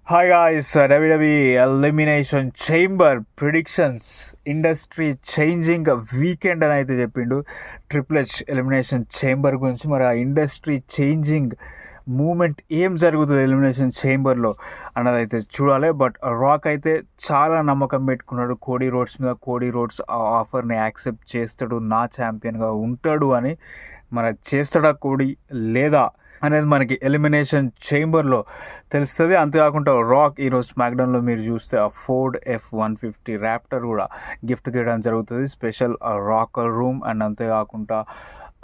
Hi guys, WWE elimination chamber predictions industry changing weekend అని అయితే చెప్పిండు. ట్రిపుల్ హెచ్ ఎలిమినేషన్ చేంబర్ గురించి మరి ఆ ఇండస్ట్రీ చేంజింగ్ మూమెంట్ ఏం జరుగుతుంది ఎలిమినేషన్ చేంబర్లో అన్నది అయితే చూడాలి. బట్ రాక్ అయితే చాలా నమ్మకం పెట్టుకున్నాడు కోడీ రోడ్స్ మీద. కోడీ రోడ్స్ ఆ ఆఫర్ని యాక్సెప్ట్ చేస్తాడు, నా ఛాంపియన్గా ఉంటాడు అని. మరి చేస్తాడా కోడీ లేదా అనేది మనకి ఎలిమినేషన్ చేంబర్లో తెలుస్తుంది. అంతేకాకుండా రాక్ ఈరోజు స్మాక్డౌన్లో మీరు చూస్తే ఆ ఫోర్డ్ F-150 ర్యాప్టర్ కూడా గిఫ్ట్ చేయడం జరుగుతుంది, స్పెషల్ రాకర్ రూమ్. అండ్ అంతేకాకుండా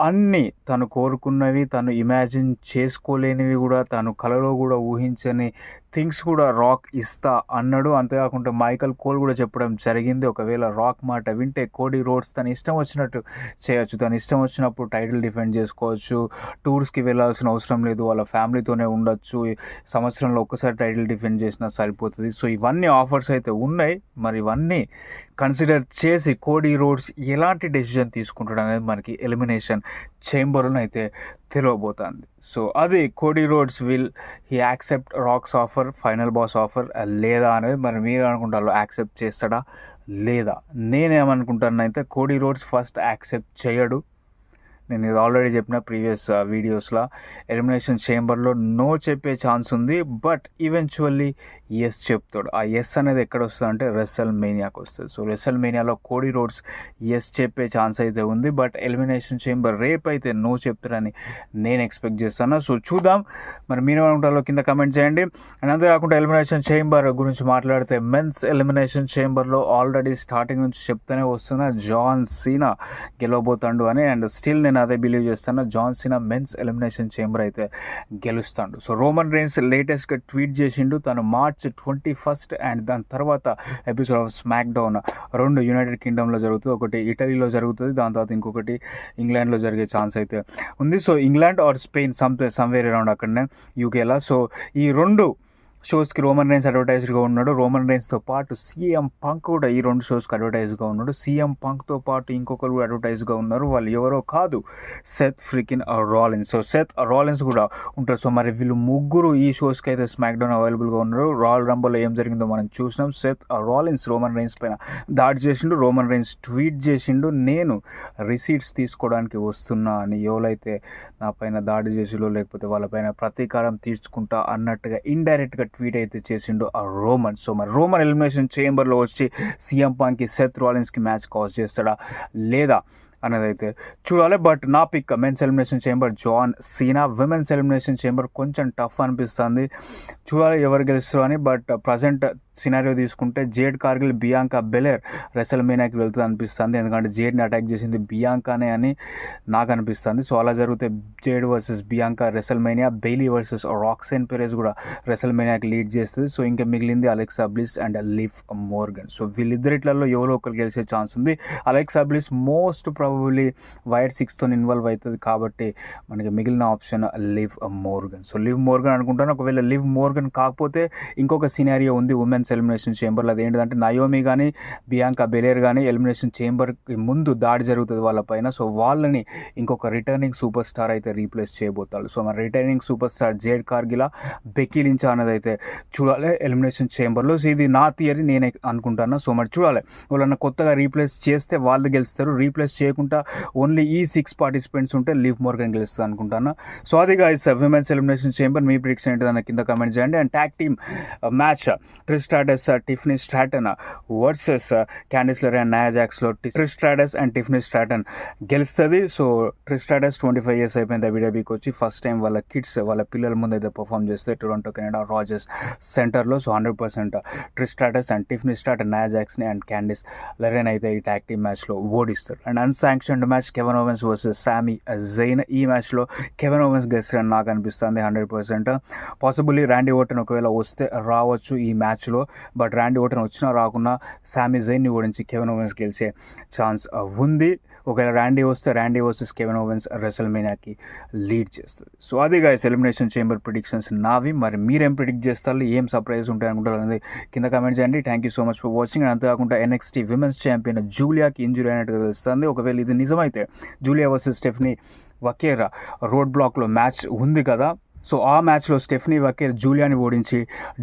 అన్నీ తను కోరుకున్నవి, తను ఇమాజిన్ చేసుకోలేనివి కూడా, తను కలలో కూడా ఊహించని థింగ్స్ కూడా రాక్ ఇస్తా అన్నాడు. అంతేకాకుండా మైకల్ కోల్ కూడా చెప్పడం జరిగింది, ఒకవేళ రాక్ మాట వింటే కోడీ రోడ్స్ తన ఇష్టం వచ్చినట్టు చేయొచ్చు, తన ఇష్టం వచ్చినప్పుడు టైటిల్ డిఫెండ్ చేసుకోవచ్చు, టూర్స్కి వెళ్ళాల్సిన అవసరం లేదు, వాళ్ళ ఫ్యామిలీతోనే ఉండొచ్చు, సంవత్సరంలో ఒక్కసారి టైటిల్ డిఫెండ్ చేసినా సరిపోతుంది. సో ఇవన్నీ ఆఫర్స్ అయితే ఉన్నాయి. మరి ఇవన్నీ కన్సిడర్ చేసి కోడీ రోడ్స్ ఎలాంటి డెసిజన్ తీసుకుంటాడు అనేది మనకి ఎలిమినేషన్ చేంబర్లో అయితే తెలియబోతుంది. సో అది Cody Rhodes will he accept Rock's offer, final boss offer లేదా అనేది మరి మీరు అనుకుంటారు, యాక్సెప్ట్ చేస్తాడా లేదా? నేనేమనుకుంటాను అయితే కోడీ రోడ్స్ ఫస్ట్ యాక్సెప్ట్ చేయడు. నేను ఇది ఆల్రెడీ చెప్పిన ప్రీవియస్ వీడియోస్లో, ఎలిమినేషన్ చేంబర్లో నో చెప్పే ఛాన్స్ ఉంది, బట్ ఈవెన్చువల్లీ ఎస్ చెప్తాడు. ఆ ఎస్ అనేది ఎక్కడ వస్తుంది అంటే రెసల్ మేనియాకి వస్తుంది. సో రెసల్ మేనియాలో కోడీ రోడ్స్ ఎస్ చెప్పే ఛాన్స్ అయితే ఉంది, బట్ ఎలిమినేషన్ చేంబర్ రేపు అయితే నో చెప్తారని నేను ఎక్స్పెక్ట్ చేస్తాను. సో చూద్దాం, మరి మీరు ఏమనుకుంటారో కింద కమెంట్ చేయండి. అండ్ అంతేకాకుండా ఎలిమినేషన్ చేంబర్ గురించి మాట్లాడితే మెన్స్ ఎలిమినేషన్ చేంబర్లో ఆల్రెడీ స్టార్టింగ్ నుంచి చెప్తూనే వస్తున్నా జాన్ సీనా గెలవబోతాడు అని. అండ్ స్టిల్ నేను అదే బిలీవ్ చేస్తాను, John Cena men's elimination chamber అయితే గెలుస్తాడు. సో రోమన్ రైన్స్ లేటెస్ట్గా ట్వీట్ చేసిండు, తను March 21 అండ్ దాని తర్వాత ఎపిసోడ్ ఆఫ్ స్మాక్ డౌన్ రెండు యునైటెడ్ కింగ్డమ్లో జరుగుతుంది, ఒకటి ఇటలీలో జరుగుతుంది, దాని తర్వాత ఇంకొకటి ఇంగ్లాండ్లో జరిగే ఛాన్స్ అయితే ఉంది. So England or Spain somewhere around అక్కడనే యూకేలా. సో ఈ రెండు షోస్కి రోమన్ రైన్స్ అడ్వర్టైజ్గా ఉన్నాడు. రోమన్ రైన్స్తో పాటు CM పంక్ కూడా ఈ రెండు షోస్కి అడ్వర్టైజ్గా ఉన్నాడు. CM పంక్తో పాటు ఇంకొకరు కూడా అడ్వర్టైజ్గా ఉన్నారు, వాళ్ళు ఎవరో కాదు, Seth freakin Rollins. So Seth Rollins కూడా ఉంటారు. సో మరి వీళ్ళు ముగ్గురు ఈ షోస్కి అయితే స్మాక్ డౌన్ అవైలబుల్గా ఉన్నారు. రాయల్ రంబల్లో ఏం జరిగిందో మనం చూసినాం. సెత్ రాలిన్స్ రోమన్ రైన్స్ పైన దాడి చేసిండు, రోమన్ రైన్స్ ట్వీట్ చేసిండు, నేను రిసీట్స్ తీసుకోవడానికి వస్తున్నా అని. ఎవరైతే నా పైన దాడి చేసిలో లేకపోతే వాళ్ళపైన ప్రతీకారం తీర్చుకుంటా అన్నట్టుగా ఇండైరెక్ట్గా ట్వీట్ అయితే చేసిండు ఆ రోమన్. సో మరి రోమన్ ఎలిమినేషన్ చేంబర్లో వచ్చి CM పంక్కి సెత్ రాలిన్స్కి మ్యాచ్ కాజ్ చేస్తాడా లేదా అనేది అయితే చూడాలి. బట్ నా pick men's elimination chamber John Cena. Women's elimination chamber కొంచెం టఫ్ అనిపిస్తుంది, చూడాలి ఎవరు గెలుస్తారు అని. బట్ ప్రజెంట్ సినారియో తీసుకుంటే జేడ్ కార్గిల్, బియాంకా బెలెర్ రెసల్ మేనియాకి వెళ్తుంది అనిపిస్తుంది, ఎందుకంటే జేడ్ని అటాక్ చేసింది బియాంకానే అని నాకు అనిపిస్తుంది. సో అలా జరిగితే Jade versus Bianca WrestleMania, Bayley versus Roxanne Perez కూడా రెసల్ మేనియాకి లీడ్ చేస్తుంది. సో ఇంకా మిగిలింది Alexa Bliss and Liv Morgan. So వీళ్ళిద్దరిట్లలో ఎవరో ఒకరు గెలిచే ఛాన్స్ ఉంది. Alexa Bliss most probably Wyatt 6తో ఇన్వాల్వ్ అవుతుంది కాబట్టి మనకి మిగిలిన option Liv Morgan. So Liv Morgan అనుకుంటాను. ఒకవేళ లివ్ మోర్గన్ కాకపోతే ఇంకొక సినారియో ఉంది ఉమెన్స్ ఎలిమినేషన్ చేంబర్లో. అది ఏంటంటే నయోమి కానీ బియాంకా బెలేర్ కానీ ఎలిమినేషన్ చేంబర్కి ముందు దాడి జరుగుతుంది వాళ్ళ పైన. సో వాళ్ళని ఇంకొక రిటర్నింగ్ సూపర్ స్టార్ అయితే రీప్లేస్ చేయబోతారు. సో మన returning superstar Jade Cargill, Becky Lynch అనేది అయితే చూడాలి ఎలిమినేషన్ చేంబర్లో. సో ఇది నా థియరీ, నేనే అనుకుంటాను. సో మరి చూడాలి, వాళ్ళన్న కొత్తగా రీప్లేస్ చేస్తే వాళ్ళు గెలుస్తారు, రీప్లేస్ చేయకుండా ఓన్లీ ఈ 6 పార్టిసిపెంట్స్ ఉంటే లివ్ మోర్గన్ గెలుస్తుంది అనుకుంటాను. సో అది గైస్ విమెన్స్ ఎలిమినేషన్ చేంబర్. మీ ప్రిడిక్షన్ ఏంటో కింద కమెంట్ చేయండి. And tag team match Trish Stratus, Tiffany Stratton versus Candice LeRae and Nia జాక్స్లో Trish Stratus and Tiffany Stratton గెలుస్తుంది. సో ట్రిష్ స్ట్రాటస్ 25 years అయిపోయింది WWE వచ్చి. ఫస్ట్ టైం వాళ్ళ kids, వాళ్ళ పిల్లల ముందు అయితే పర్ఫామ్ చేస్తే టొరంటో కెనడా రాజర్స్ సెంటర్లో. So 100% Trish Stratus and Tiffany Stratton Nia జాక్స్ని అండ్ క్యాండిస్ లెరెన్ అయితే ఈ ట్యాగ్ టీమ్ మ్యాచ్లో ఓడిస్తారు. And unsanctioned match Kevin Owens versus Sami Zayn. ఈ మ్యాచ్లో కెవెన్ ఓవెన్స్ గెలుస్తారని నాకు అనిపిస్తుంది 100%. పాసిబుల్లీ ర్యాండీ ఓర్టన్ ఒకవేళ వస్తే రావచ్చు ఈ మ్యాచ్లో, బట్ ర్యాండీ ఓర్టన్ వచ్చినా రాకున్నా సామీ జైన్ని ఓడించి కెవెన్ ఓవెన్స్ గెలిచే ఛాన్స్ ఉంది. ఒకవేళ ర్యాండీ వస్తే ర్యాండీ వర్సెస్ కెవెన్ ఓవెన్స్ రెసల్ మేనియాకి లీడ్ చేస్తుంది. సో అది గైస్ ఎలిమినేషన్ చేంబర్ ప్రిడిక్షన్స్ నావి. మరి మీరేం ప్రిడిక్ట్ చేస్తారు, ఏం సర్ప్రైజ్ ఉంటాయి అనుకుంటారు అనేది కింద కమెంట్ చేయండి. Thank you so much for watching. అంతేకాకుండా NXT విమెన్స్ ఛాంపియన్ జూలియాకి ఇంజురీ అయినట్టుగా తెలుస్తుంది. ఒకవేళ ఇది నిజమైతే జూలియా వర్సెస్ స్టెఫనీ వకేరా రోడ్ బ్లాక్లో మ్యాచ్ ఉంది కదా, సో ఆ మ్యాచ్లో స్టెఫనీ వాకేర్ జూలియాని ఓడించి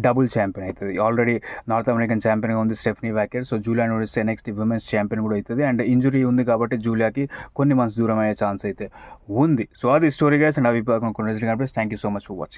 డబుల్ ఛాంపియన్ అవుతుంది. ఆల్రెడీ నార్త్ అమెరికన్ ఛాంపియన్గా ఉంది స్టెఫనీ వాకేర్. సో జూలియాని ఓడిస్తే నెక్స్ట్ విమెన్స్ ఛాంపియన్ కూడా అవుతుంది. అండ్ ఇంజురీ ఉంది కాబట్టి జూలియాకి కొన్ని మంత్స్ దూరం అయ్యే ఛాన్స్ అయితే ఉంది. సో అది స్టోరీ గైస్. అండ్ అవి thank you so much for watching.